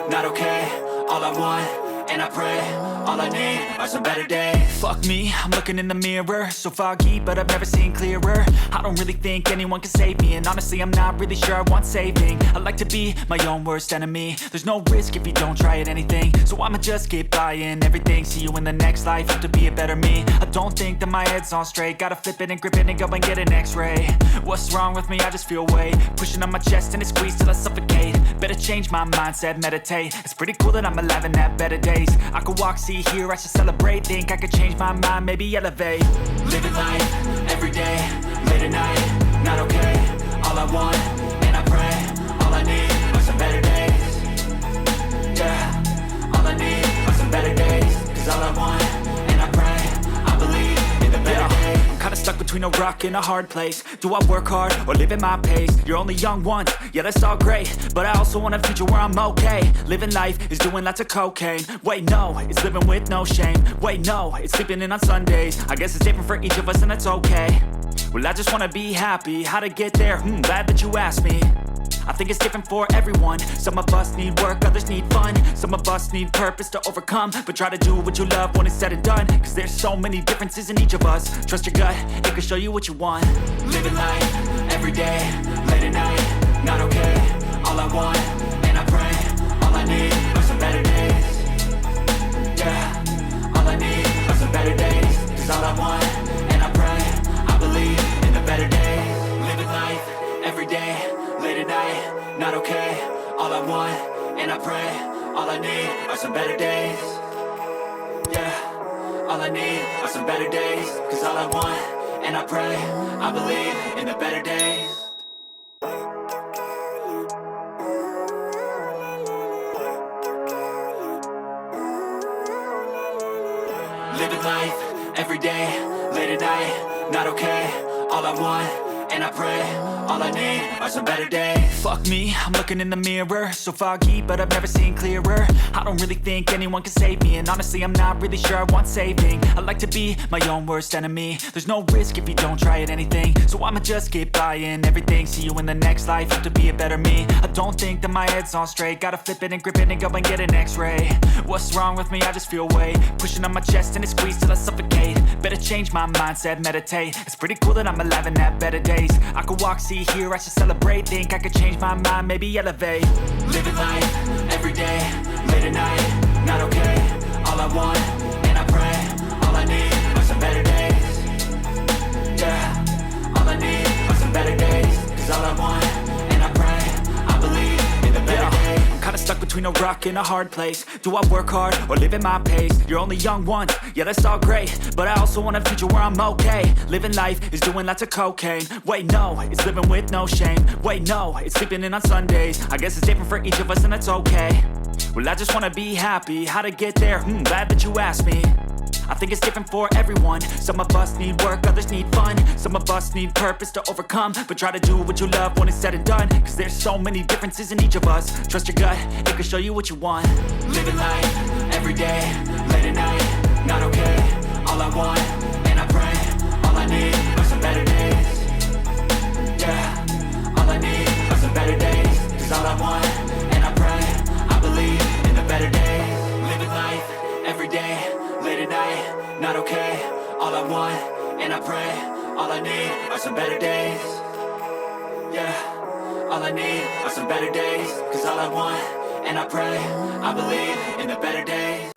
not okay. All I want, and I pray, all I need are some better days. Fuck me, I'm looking in the mirror, so foggy, but I've never seen clearer. I don't really think anyone can save me, and honestly I'm not really sure I want saving. I like to be my own worst enemy. There's no risk if you don't try at anything, so I'ma just keep buying everything. See you in the next life, have to be a better me. I don't think that my head's on straight, gotta flip it and grip it and go and get an x-ray. What's wrong with me? I just feel weight pushing on my chest and it squeezes till I suffocate. Better change my mindset, meditate. It's pretty cool that I'm alive and have better days. I could walk, see, hear, I should celebrate. Think I could change my mind, maybe elevate. Living life, every day, late at night, not okay. All I want, and I pray, all I need are some better days. Yeah, all I need are some better days. Cause all I want, and I pray, I believe in the better days. I'm kinda stuck between a rock and a hard place. Do I work hard or live at my pace? You're only young once, yeah that's all great, but I also want a future where I'm okay. Living life is doing lots of cocaine. Wait no, it's living with no shame. Wait no, it's sleeping in on Sundays. I guess it's different for each of us and that's okay. Well I just wanna be happy, how to get there? Glad that you asked me. I think it's different for everyone. Some of us need work, others need fun. Some of us need purpose to overcome. But try to do what you love when it's said and done. Cause there's so many differences in each of us. Trust your gut, it can show you what you want. Living life, every day, late at night, not okay. All I want, and I pray, all I need are some better days. Yeah, all I need are some better days. Cause all I want, and I pray, I believe in the better days. Living life, every day, late at night, not okay. All I want, and I pray, all I need are some better days. Yeah, all I need are some better days. Cause all I want, and I pray, I believe in the better days. Living life, every day, late at night, not okay. All I want, and I pray, all I need are some better days. Fuck me, I'm looking in the mirror, so foggy, but I've never seen clearer. I don't really think anyone can save me, and honestly I'm not really sure I want saving. I like to be my own worst enemy. There's no risk if you don't try at anything, so I'ma just keep buying everything. See you in the next life, have to be a better me. I don't think that my head's on straight, gotta flip it and grip it and go and get an x-ray. What's wrong with me? I just feel weight pushing on my chest and it squeezes till I suffocate. Better change my mindset, meditate. It's pretty cool that I'm alive and have better days. I could walk, see, hear, I should celebrate. Think I could change my mind, maybe elevate. Living life, every day, late at night, not okay. All I want, and I pray, all I need are some better days. Yeah, all I need are some better days. Cause all I want, and I pray, I believe in the better days. I'm kinda stuck between a rock and a hard place. Do I work hard or live at my pace? You're only young once, yeah that's all great, but I also want a future where I'm okay. Living life is doing lots of cocaine. Wait no, it's living with no shame. Wait no, it's sleeping in on Sundays. I guess it's different for each of us and that's okay. Well I just wanna be happy, how to get there? Glad that you asked me. I think it's different for everyone. Some of us need work, others need fun. Some of us need purpose to overcome. But try to do what you love when it's said and done. Cause there's so many differences in each of us. Trust your gut, it can show you what you want. Living life, every day, late at night, not okay. All I want, and I pray, all I need are some better days. Yeah, all I need are some better days. Cause all I want, and I pray, I believe in the better days. Living life, every day, late at night, not okay. All I want, and I pray, all I need are some better days. Yeah, all I need are some better days. Cause all I want, and I pray, I believe in the better days.